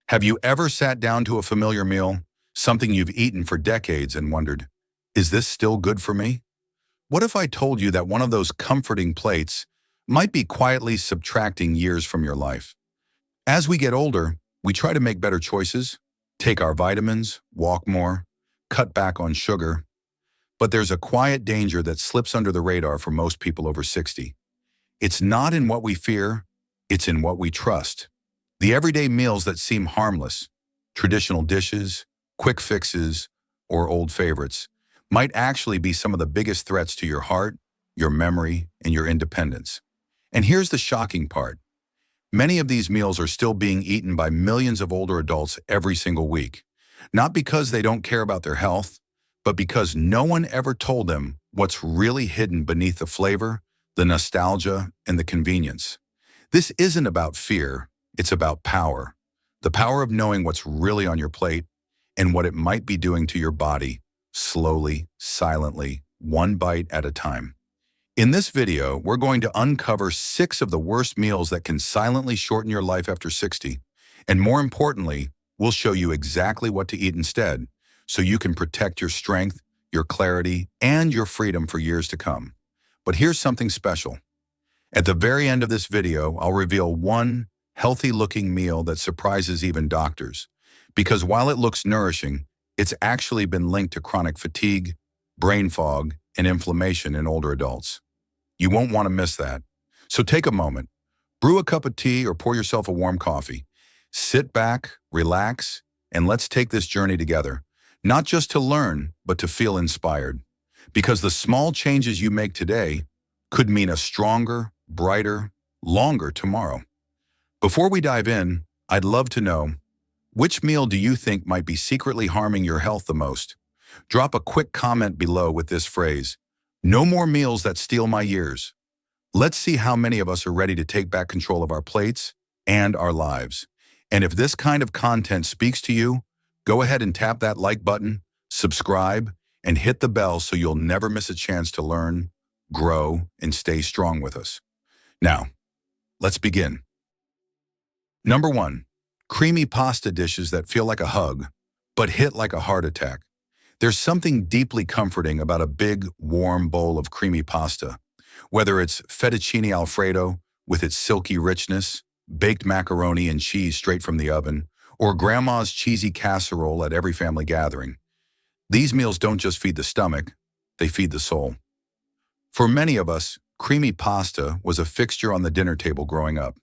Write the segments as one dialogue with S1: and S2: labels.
S1: Have you ever sat down to a familiar meal, something you've eaten for decades, and wondered, is this still good for me? What if I told you that one of those comforting plates might be quietly subtracting years from your life? As we get older, we try to make better choices, take our vitamins, walk more, cut back on sugar. But there's a quiet danger that slips under the radar for most people over 60. It's not in what we fear, it's in what we trust. The everyday meals that seem harmless, traditional dishes, quick fixes, or old favorites, might actually be some of the biggest threats to your heart, your memory, and your independence. And here's the shocking part. Many of these meals are still being eaten by millions of older adults every single week. Not because they don't care about their health, but because no one ever told them what's really hidden beneath the flavor, the nostalgia, and the convenience. This isn't about fear, it's about power. The power of knowing what's really on your plate and what it might be doing to your body, slowly, silently, one bite at a time. In this video, we're going to uncover 6 of the worst meals that can silently shorten your life after 60. And more importantly, we'll show you exactly what to eat instead, so you can protect your strength, your clarity, and your freedom for years to come. But here's something special. At the very end of this video, I'll reveal one healthy-looking meal that surprises even doctors. Because while it looks nourishing, it's actually been linked to chronic fatigue, brain fog, and inflammation in older adults. You won't want to miss that. So take a moment, brew a cup of tea or pour yourself a warm coffee. Sit back, relax, and let's take this journey together. Not just to learn, but to feel inspired. Because the small changes you make today could mean a stronger, brighter, longer tomorrow. Before we dive in, I'd love to know, which meal do you think might be secretly harming your health the most? Drop a quick comment below with this phrase, "No more meals that steal my years." Let's see how many of us are ready to take back control of our plates and our lives. And if this kind of content speaks to you, go ahead and tap that like button, subscribe, and hit the bell so you'll never miss a chance to learn, grow, and stay strong with us. Now, let's begin. Number 1, creamy pasta dishes that feel like a hug, but hit like a heart attack. There's something deeply comforting about a big, warm bowl of creamy pasta. Whether it's fettuccine alfredo with its silky richness, baked macaroni and cheese straight from the oven, or grandma's cheesy casserole at every family gathering. These meals don't just feed the stomach, they feed the soul. For many of us, creamy pasta was a fixture on the dinner table growing up,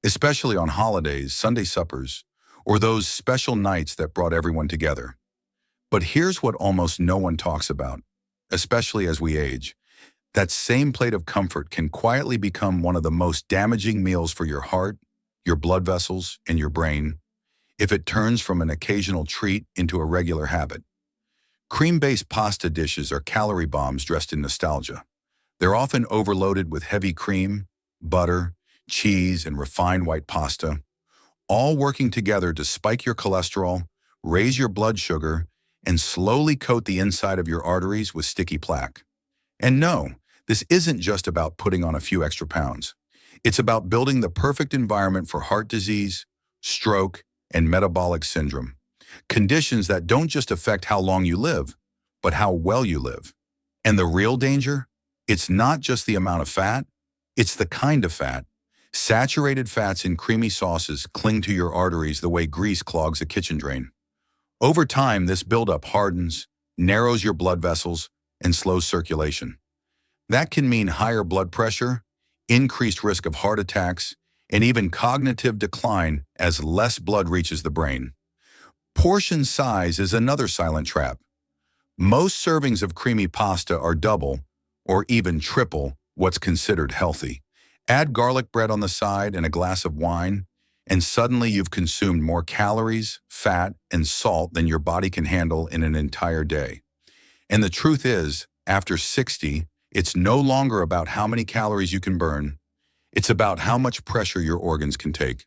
S1: especially on holidays, Sunday suppers, or those special nights that brought everyone together. But here's what almost no one talks about, especially as we age. That same plate of comfort can quietly become one of the most damaging meals for your heart, your blood vessels, and your brain, if it turns from an occasional treat into a regular habit. Cream-based pasta dishes are calorie bombs dressed in nostalgia. They're often overloaded with heavy cream, butter, cheese, and refined white pasta, all working together to spike your cholesterol, raise your blood sugar, and slowly coat the inside of your arteries with sticky plaque. And no, this isn't just about putting on a few extra pounds. It's about building the perfect environment for heart disease, stroke, and metabolic syndrome. Conditions that don't just affect how long you live, but how well you live. And the real danger? It's not just the amount of fat, it's the kind of fat. Saturated fats in creamy sauces cling to your arteries the way grease clogs a kitchen drain. Over time, this buildup hardens, narrows your blood vessels, and slows circulation. That can mean higher blood pressure, increased risk of heart attacks, and even cognitive decline as less blood reaches the brain. Portion size is another silent trap. Most servings of creamy pasta are double, or even triple, what's considered healthy. Add garlic bread on the side and a glass of wine, and suddenly you've consumed more calories, fat, and salt than your body can handle in an entire day. And the truth is, after 60, it's no longer about how many calories you can burn. It's about how much pressure your organs can take.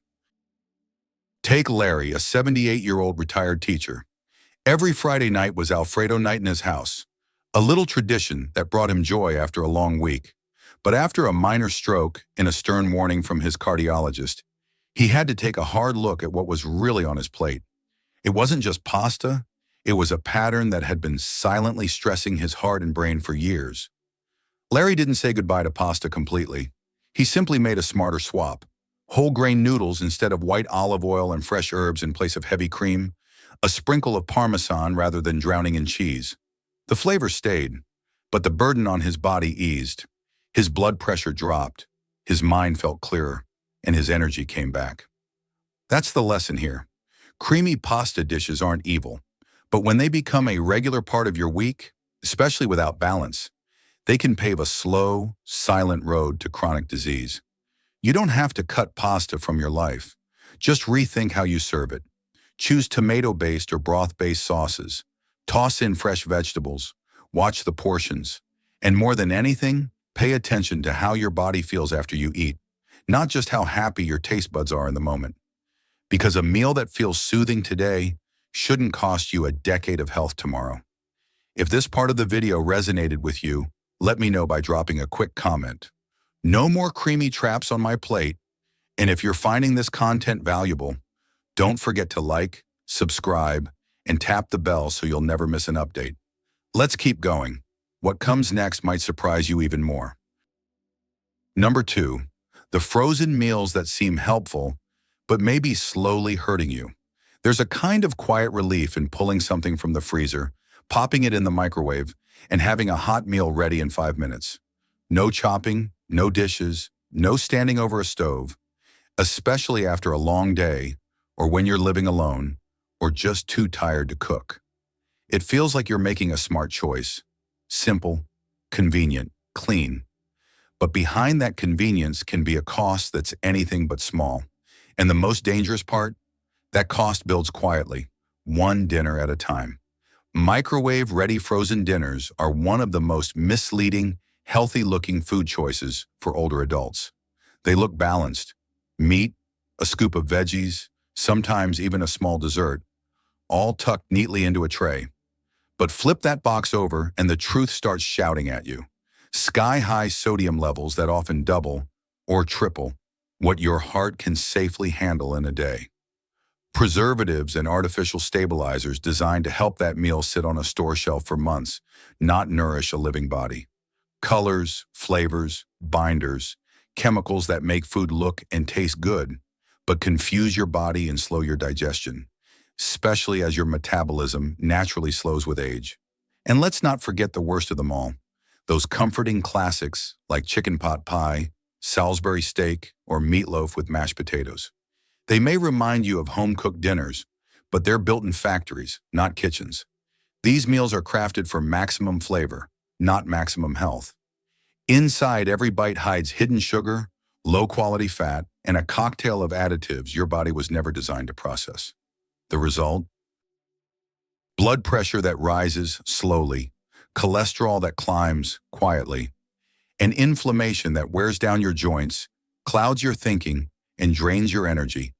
S1: Take Larry, a 78-year-old retired teacher. Every Friday night was Alfredo night in his house, a little tradition that brought him joy after a long week. But after a minor stroke and a stern warning from his cardiologist, He had to take a hard look at what was really on his plate. It wasn't just pasta, it was a pattern that had been silently stressing his heart and brain for years. Larry didn't say goodbye to pasta completely. He simply made a smarter swap. Whole grain noodles instead of white olive oil and fresh herbs in place of heavy cream, a sprinkle of Parmesan rather than drowning in cheese. The flavor stayed, but the burden on his body eased. His blood pressure dropped, his mind felt clearer, and his energy came back. That's the lesson here. Creamy pasta dishes aren't evil, but when they become a regular part of your week, especially without balance, they can pave a slow, silent road to chronic disease. You don't have to cut pasta from your life. Just rethink how you serve it. Choose tomato-based or broth-based sauces. Toss in fresh vegetables. Watch the portions. And more than anything, pay attention to how your body feels after you eat, not just how happy your taste buds are in the moment. Because a meal that feels soothing today shouldn't cost you a decade of health tomorrow. If this part of the video resonated with you, let me know by dropping a quick comment. No more creamy traps on my plate, and if you're finding this content valuable, don't forget to like, subscribe, and tap the bell so you'll never miss an update. Let's keep going. What comes next might surprise you even more. Number 2, the frozen meals that seem helpful, but may be slowly hurting you. There's a kind of quiet relief in pulling something from the freezer, popping it in the microwave, and having a hot meal ready in 5 minutes. No chopping, no dishes, no standing over a stove, especially after a long day, or when you're living alone, or just too tired to cook. It feels like you're making a smart choice. Simple, convenient, clean. But behind that convenience can be a cost that's anything but small. And the most dangerous part? That cost builds quietly, one dinner at a time. Microwave-ready frozen dinners are one of the most misleading, healthy-looking food choices for older adults. They look balanced. Meat, a scoop of veggies, sometimes even a small dessert, all tucked neatly into a tray. But flip that box over and the truth starts shouting at you. Sky-high sodium levels that often double or triple what your heart can safely handle in a day. Preservatives and artificial stabilizers designed to help that meal sit on a store shelf for months, not nourish a living body. Colors, flavors, binders, chemicals that make food look and taste good, but confuse your body and slow your digestion, especially as your metabolism naturally slows with age. And let's not forget the worst of them all, those comforting classics like chicken pot pie, Salisbury steak, or meatloaf with mashed potatoes. They may remind you of home-cooked dinners, but they're built in factories, not kitchens. These meals are crafted for maximum flavor, not maximum health. Inside every bite hides hidden sugar, low-quality fat, and a cocktail of additives your body was never designed to process. The result? Blood pressure that rises slowly, cholesterol that climbs quietly, and inflammation that wears down your joints, clouds your thinking, and drains your energy.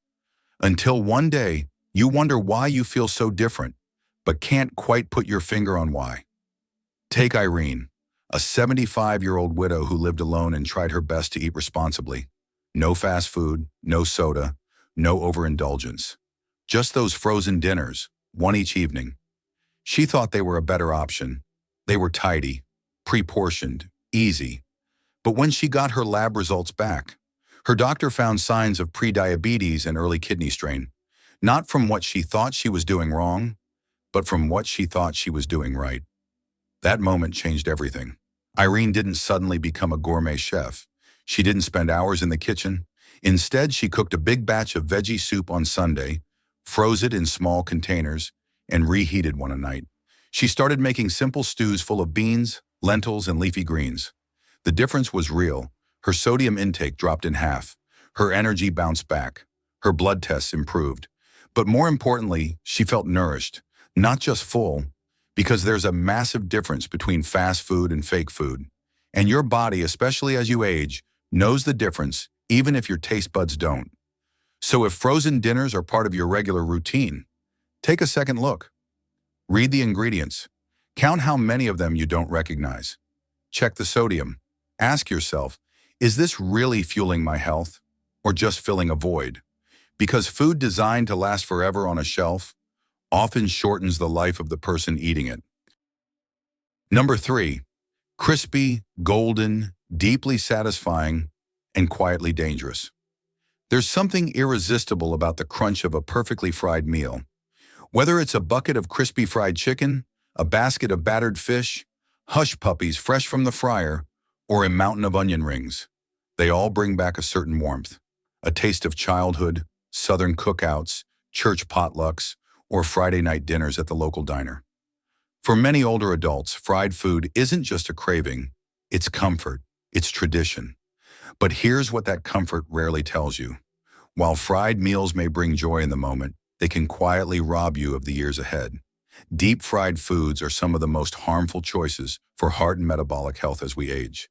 S1: Until one day, you wonder why you feel so different, but can't quite put your finger on why. Take Irene, a 75-year-old widow who lived alone and tried her best to eat responsibly. No fast food, no soda, no overindulgence. Just those frozen dinners, one each evening. She thought they were a better option. They were tidy, pre-portioned, easy. But when she got her lab results back, her doctor found signs of prediabetes and early kidney strain, not from what she thought she was doing wrong, but from what she thought she was doing right. That moment changed everything. Irene didn't suddenly become a gourmet chef. She didn't spend hours in the kitchen. Instead, she cooked a big batch of veggie soup on Sunday, froze it in small containers, and reheated one a night. She started making simple stews full of beans, lentils, and leafy greens. The difference was real. Her sodium intake dropped in half. Her energy bounced back. Her blood tests improved. But more importantly, she felt nourished, not just full, because there's a massive difference between fast food and fake food. And your body, especially as you age, knows the difference, even if your taste buds don't. So if frozen dinners are part of your regular routine, take a second look. Read the ingredients. Count how many of them you don't recognize. Check the sodium. Ask yourself, is this really fueling my health or just filling a void? Because food designed to last forever on a shelf often shortens the life of the person eating it. Number 3, crispy, golden, deeply satisfying, and quietly dangerous. There's something irresistible about the crunch of a perfectly fried meal. Whether it's a bucket of crispy fried chicken, a basket of battered fish, hush puppies fresh from the fryer, or a mountain of onion rings, they all bring back a certain warmth, a taste of childhood, southern cookouts, church potlucks, or Friday night dinners at the local diner. For many older adults, fried food isn't just a craving, it's comfort, it's tradition. But here's what that comfort rarely tells you. While fried meals may bring joy in the moment, they can quietly rob you of the years ahead. Deep-fried foods are some of the most harmful choices for heart and metabolic health as we age.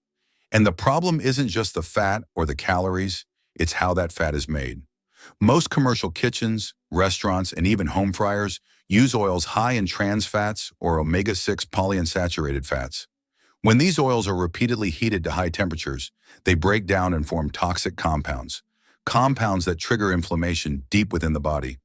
S1: And the problem isn't just the fat or the calories, it's how that fat is made. Most commercial kitchens, restaurants, and even home fryers use oils high in trans fats or omega-6 polyunsaturated fats. When these oils are repeatedly heated to high temperatures, they break down and form toxic compounds, compounds that trigger inflammation deep within the body.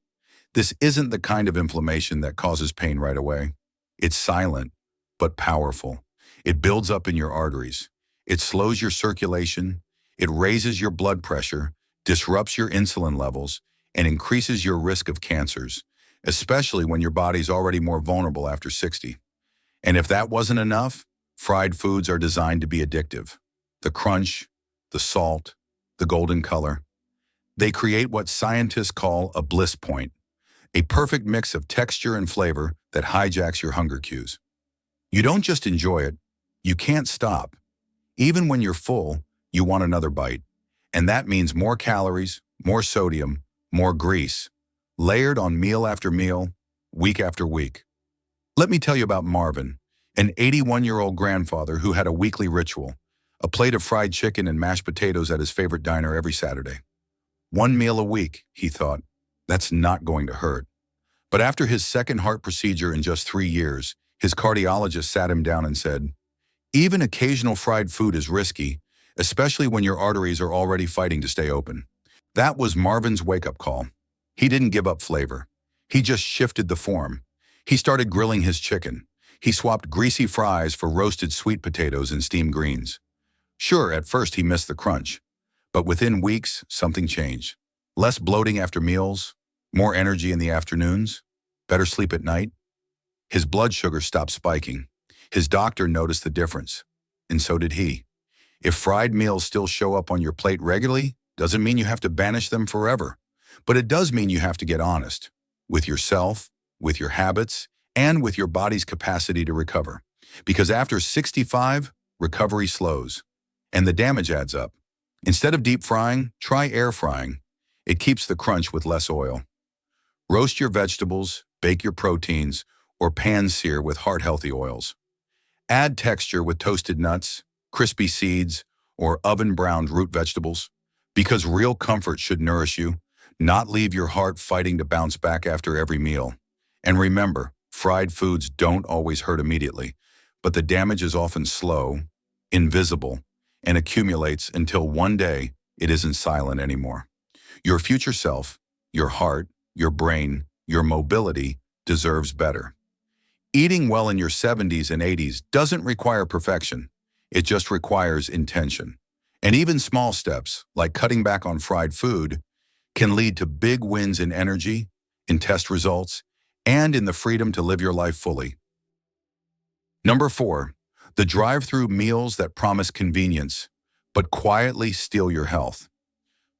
S1: This isn't the kind of inflammation that causes pain right away. It's silent, but powerful. It builds up in your arteries. It slows your circulation. It raises your blood pressure, disrupts your insulin levels, and increases your risk of cancers, especially when your body's already more vulnerable after 60. And if that wasn't enough, fried foods are designed to be addictive. The crunch, the salt, the golden color. They create what scientists call a bliss point, a perfect mix of texture and flavor that hijacks your hunger cues. You don't just enjoy it, you can't stop. Even when you're full, you want another bite. And that means more calories, more sodium, more grease, layered on meal after meal, week after week. Let me tell you about Marvin, an 81-year-old grandfather who had a weekly ritual, a plate of fried chicken and mashed potatoes at his favorite diner every Saturday. One meal a week, he thought, that's not going to hurt. But after his second heart procedure in just 3 years, his cardiologist sat him down and said, even occasional fried food is risky, especially when your arteries are already fighting to stay open. That was Marvin's wake-up call. He didn't give up flavor. He just shifted the form. He started grilling his chicken. He swapped greasy fries for roasted sweet potatoes and steamed greens. Sure, at first he missed the crunch, but within weeks, something changed. Less bloating after meals, more energy in the afternoons, better sleep at night. His blood sugar stopped spiking. His doctor noticed the difference, and so did he. If fried meals still show up on your plate regularly, doesn't mean you have to banish them forever. But it does mean you have to get honest with yourself, with your habits, and with your body's capacity to recover. Because after 65, recovery slows, and the damage adds up. Instead of deep frying, try air frying. It keeps the crunch with less oil. Roast your vegetables, bake your proteins, or pan-sear with heart-healthy oils. Add texture with toasted nuts, crispy seeds, or oven-browned root vegetables. Because real comfort should nourish you, not leave your heart fighting to bounce back after every meal. And remember, fried foods don't always hurt immediately, but the damage is often slow, invisible, and accumulates until one day it isn't silent anymore. Your future self, your heart, your brain, your mobility deserves better. Eating well in your 70s and 80s doesn't require perfection. It just requires intention. And even small steps, like cutting back on fried food, can lead to big wins in energy, in test results, and in the freedom to live your life fully. Number 4, the drive-through meals that promise convenience, but quietly steal your health.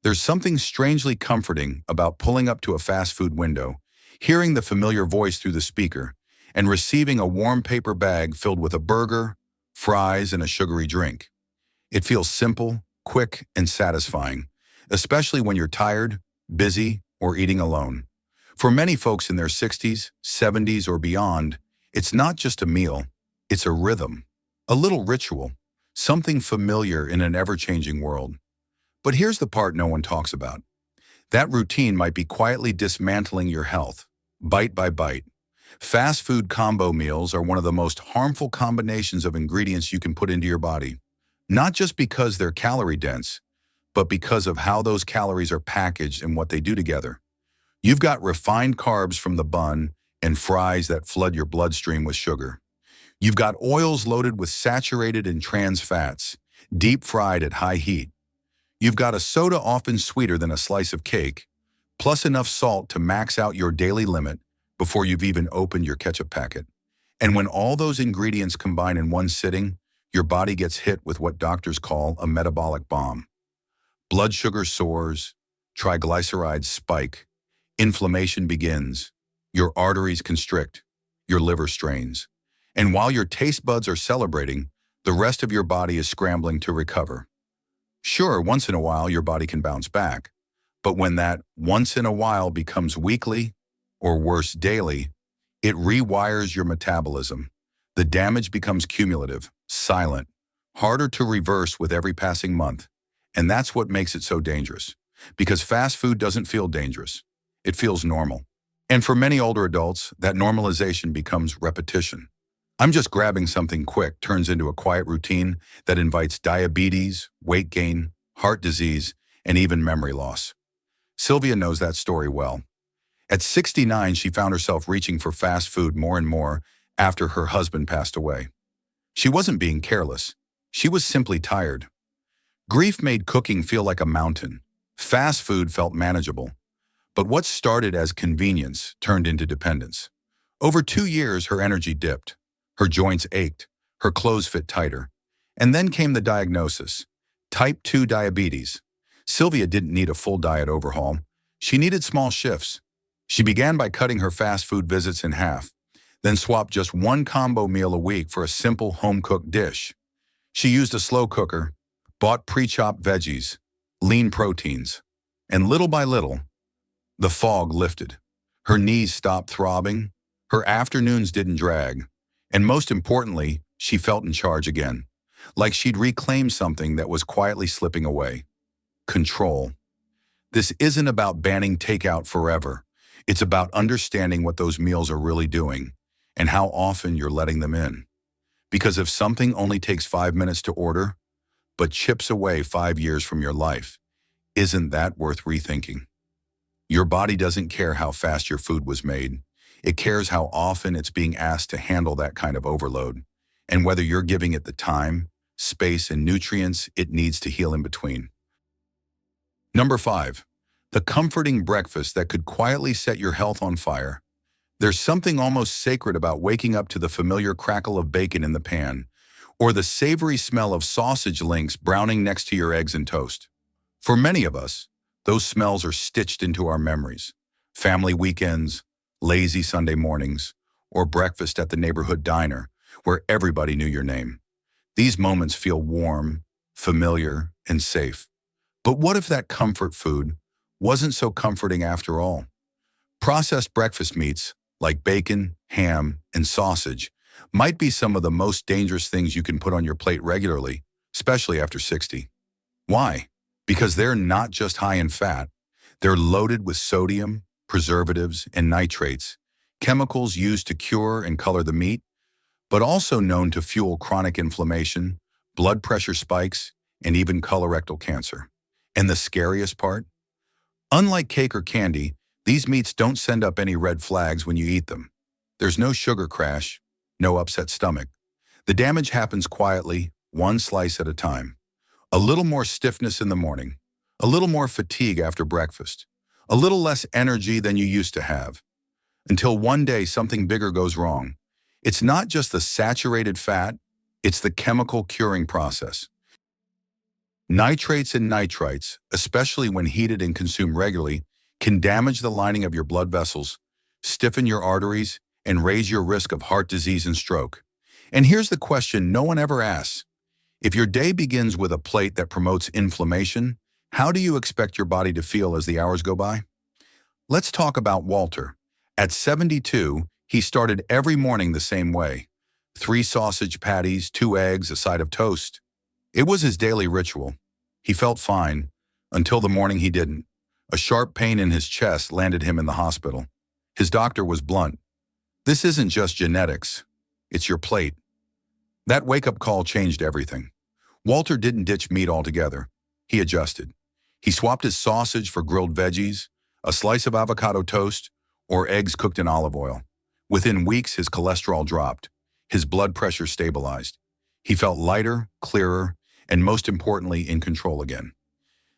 S1: There's something strangely comforting about pulling up to a fast food window, hearing the familiar voice through the speaker, and receiving a warm paper bag filled with a burger, fries, and a sugary drink. It feels simple, quick, and satisfying, especially when you're tired, busy, or eating alone. For many folks in their 60s, 70s, or beyond, it's not just a meal, it's a rhythm, a little ritual, something familiar in an ever-changing world. But here's the part no one talks about. That routine might be quietly dismantling your health, bite by bite. Fast food combo meals are one of the most harmful combinations of ingredients you can put into your body. Not just because they're calorie-dense, but because of how those calories are packaged and what they do together. You've got refined carbs from the bun and fries that flood your bloodstream with sugar. You've got oils loaded with saturated and trans fats, deep fried at high heat. You've got a soda often sweeter than a slice of cake, plus enough salt to max out your daily limit before you've even opened your ketchup packet. And when all those ingredients combine in one sitting, your body gets hit with what doctors call a metabolic bomb. Blood sugar soars, triglycerides spike, inflammation begins, your arteries constrict, your liver strains. And while your taste buds are celebrating, the rest of your body is scrambling to recover. Sure, once in a while your body can bounce back, but when that once in a while becomes weekly, or worse, daily, it rewires your metabolism. The damage becomes cumulative, silent, harder to reverse with every passing month. And that's what makes it so dangerous. Because fast food doesn't feel dangerous. It feels normal. And for many older adults, that normalization becomes repetition. I'm just grabbing something quick turns into a quiet routine that invites diabetes, weight gain, heart disease, and even memory loss. Sylvia knows that story well. At 69, she found herself reaching for fast food more and more after her husband passed away. She wasn't being careless. She was simply tired. Grief made cooking feel like a mountain. Fast food felt manageable. But what started as convenience turned into dependence. Over 2 years, her energy dipped. Her joints ached. Her clothes fit tighter. And then came the diagnosis: type 2 diabetes. Sylvia didn't need a full diet overhaul. She needed small shifts. She began by cutting her fast food visits in half, then swapped just one combo meal a week for a simple home-cooked dish. She used a slow cooker, bought pre-chopped veggies, lean proteins, and little by little, the fog lifted. Her knees stopped throbbing, her afternoons didn't drag, and most importantly, she felt in charge again, like she'd reclaimed something that was quietly slipping away. Control. This isn't about banning takeout forever. It's about understanding what those meals are really doing and how often you're letting them in. Because if something only takes 5 minutes to order, but chips away 5 years from your life, isn't that worth rethinking? Your body doesn't care how fast your food was made. It cares how often it's being asked to handle that kind of overload, and whether you're giving it the time, space, and nutrients it needs to heal in between. Number 5. The comforting breakfast that could quietly set your health on fire. There's something almost sacred about waking up to the familiar crackle of bacon in the pan, or the savory smell of sausage links browning next to your eggs and toast. For many of us, those smells are stitched into our memories. Family weekends, lazy Sunday mornings, or breakfast at the neighborhood diner, where everybody knew your name. These moments feel warm, familiar, and safe. But what if that comfort food wasn't so comforting after all? Processed breakfast meats, like bacon, ham, and sausage, might be some of the most dangerous things you can put on your plate regularly, especially after 60. Why? Because they're not just high in fat. They're loaded with sodium, preservatives, and nitrates, chemicals used to cure and color the meat, but also known to fuel chronic inflammation, blood pressure spikes, and even colorectal cancer. And the scariest part? Unlike cake or candy, these meats don't send up any red flags when you eat them. There's no sugar crash, no upset stomach. The damage happens quietly, one slice at a time. A little more stiffness in the morning, a little more fatigue after breakfast, a little less energy than you used to have, until one day something bigger goes wrong. It's not just the saturated fat, it's the chemical curing process. Nitrates and nitrites, especially when heated and consumed regularly, can damage the lining of your blood vessels, stiffen your arteries, and raise your risk of heart disease and stroke. And here's the question no one ever asks. If your day begins with a plate that promotes inflammation, how do you expect your body to feel as the hours go by? Let's talk about Walter. At 72, he started every morning the same way. 3 sausage patties, 2 eggs, a side of toast. It was his daily ritual. He felt fine, until the morning he didn't. A sharp pain in his chest landed him in the hospital. His doctor was blunt. This isn't just genetics. It's your plate. That wake-up call changed everything. Walter didn't ditch meat altogether. He adjusted. He swapped his sausage for grilled veggies, a slice of avocado toast, or eggs cooked in olive oil. Within weeks, his cholesterol dropped. His blood pressure stabilized. He felt lighter, clearer, and most importantly, in control again.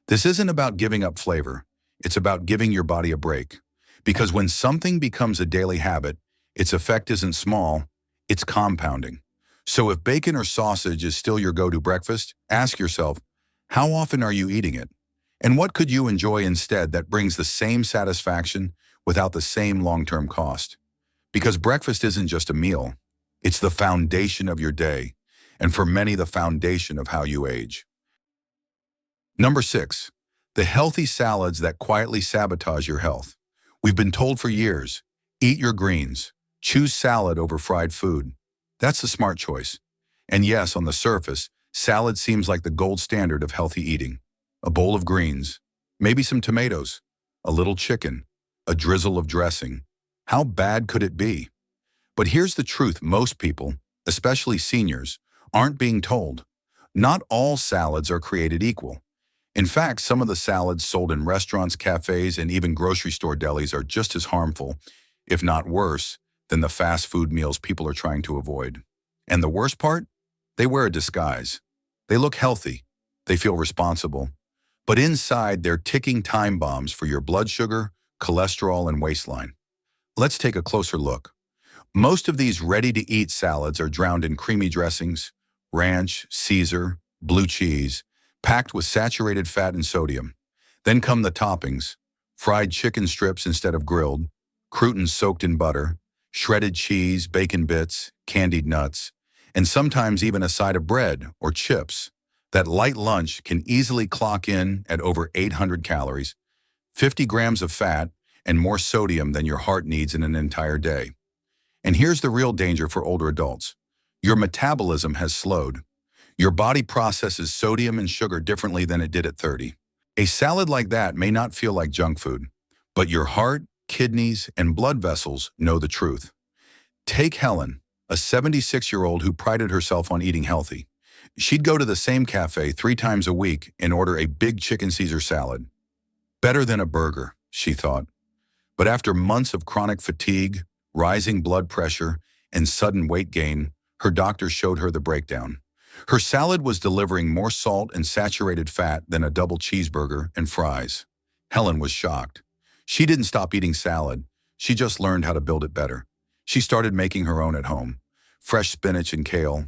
S1: This isn't about giving up flavor. It's about giving your body a break. Because when something becomes a daily habit, its effect isn't small, it's compounding. So if bacon or sausage is still your go-to breakfast, ask yourself, how often are you eating it? And what could you enjoy instead that brings the same satisfaction without the same long-term cost? Because breakfast isn't just a meal, it's the foundation of your day, and for many, the foundation of how you age. Number 6, the healthy salads that quietly sabotage your health. We've been told for years, eat your greens, choose salad over fried food. That's the smart choice. And yes, on the surface, salad seems like the gold standard of healthy eating. A bowl of greens, maybe some tomatoes, a little chicken, a drizzle of dressing. How bad could it be? But here's the truth: most people, especially seniors, aren't being told. Not all salads are created equal. In fact, some of the salads sold in restaurants, cafes, and even grocery store delis are just as harmful, if not worse, than the fast food meals people are trying to avoid. And the worst part? They wear a disguise. They look healthy. They feel responsible. But inside, they're ticking time bombs for your blood sugar, cholesterol, and waistline. Let's take a closer look. Most of these ready-to-eat salads are drowned in creamy dressings, ranch, Caesar, blue cheese, packed with saturated fat and sodium. Then come the toppings: fried chicken strips instead of grilled, croutons soaked in butter, shredded cheese, bacon bits, candied nuts, and sometimes even a side of bread or chips. That light lunch can easily clock in at over 800 calories, 50 grams of fat, and more sodium than your heart needs in an entire day. And here's the real danger for older adults. Your metabolism has slowed. Your body processes sodium and sugar differently than it did at 30. A salad like that may not feel like junk food, but your heart, kidneys, and blood vessels know the truth. Take Helen, a 76-year-old who prided herself on eating healthy. She'd go to the same cafe 3 times a week and order a big chicken Caesar salad. Better than a burger, she thought. But after months of chronic fatigue, rising blood pressure, and sudden weight gain, her doctor showed her the breakdown. Her salad was delivering more salt and saturated fat than a double cheeseburger and fries. Helen was shocked. She didn't stop eating salad. She just learned how to build it better. She started making her own at home. Fresh spinach and kale,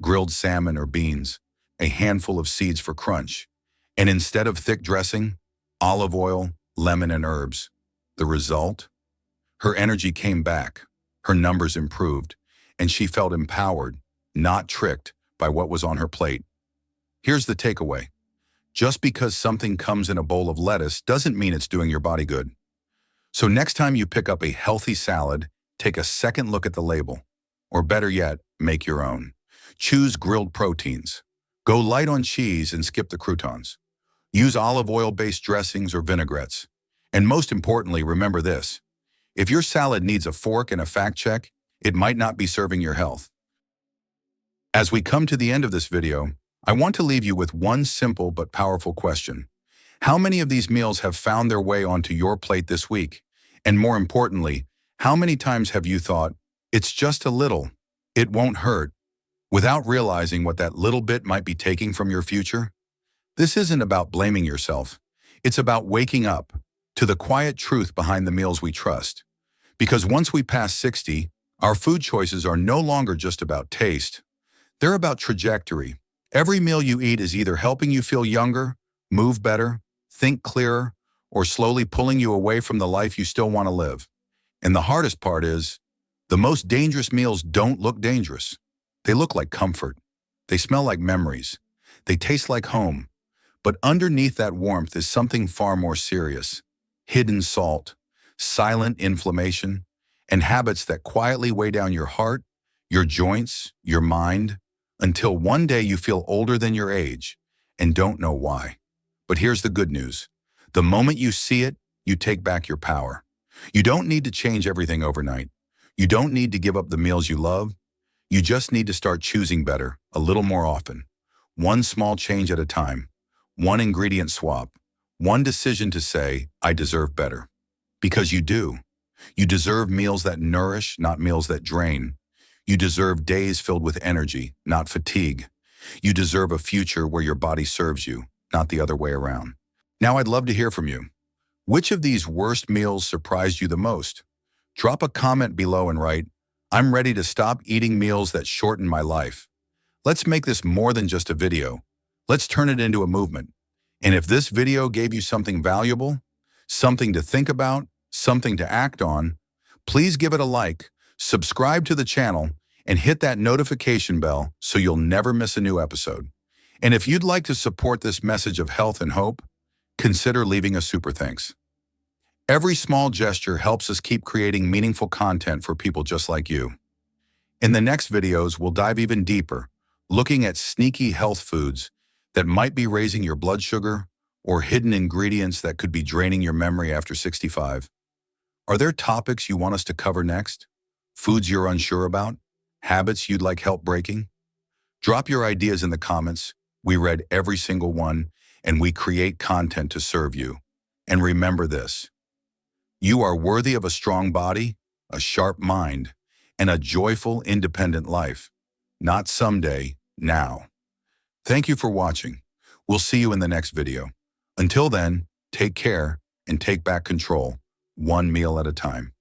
S1: grilled salmon or beans, a handful of seeds for crunch. And instead of thick dressing, olive oil, lemon, and herbs. The result? Her energy came back, her numbers improved, and she felt empowered, not tricked by what was on her plate. Here's the takeaway. Just because something comes in a bowl of lettuce doesn't mean it's doing your body good. So next time you pick up a healthy salad, take a second look at the label. Or better yet, make your own. Choose grilled proteins. Go light on cheese and skip the croutons. Use olive oil-based dressings or vinaigrettes. And most importantly, remember this: if your salad needs a fork and a fact check, it might not be serving your health. As we come to the end of this video, I want to leave you with one simple but powerful question. How many of these meals have found their way onto your plate this week? And more importantly, how many times have you thought, it's just a little, it won't hurt, without realizing what that little bit might be taking from your future? This isn't about blaming yourself. It's about waking up to the quiet truth behind the meals we trust. Because once we pass 60, our food choices are no longer just about taste. They're about trajectory. Every meal you eat is either helping you feel younger, move better, think clearer, or slowly pulling you away from the life you still want to live. And the hardest part is, the most dangerous meals don't look dangerous. They look like comfort. They smell like memories. They taste like home. But underneath that warmth is something far more serious: hidden salt, silent inflammation, and habits that quietly weigh down your heart, your joints, your mind, until one day you feel older than your age and don't know why. But here's the good news. The moment you see it, you take back your power. You don't need to change everything overnight. You don't need to give up the meals you love. You just need to start choosing better, a little more often. One small change at a time. One ingredient swap. One decision to say, I deserve better. Because you do. You deserve meals that nourish, not meals that drain. You deserve days filled with energy, not fatigue. You deserve a future where your body serves you, not the other way around. Now I'd love to hear from you. Which of these worst meals surprised you the most? Drop a comment below and write, I'm ready to stop eating meals that shorten my life. Let's make this more than just a video. Let's turn it into a movement. And if this video gave you something valuable, something to think about, something to act on, please give it a like, subscribe to the channel, and hit that notification bell so you'll never miss a new episode. And if you'd like to support this message of health and hope, consider leaving a super thanks. Every small gesture helps us keep creating meaningful content for people just like you. In the next videos, we'll dive even deeper, looking at sneaky health foods that might be raising your blood sugar or hidden ingredients that could be draining your memory after 65. Are there topics you want us to cover next? Foods you're unsure about? Habits you'd like help breaking? Drop your ideas in the comments. We read every single one, and we create content to serve you. And remember this, you are worthy of a strong body, a sharp mind, and a joyful, independent life. Not someday, now. Thank you for watching. We'll see you in the next video. Until then, take care and take back control, one meal at a time.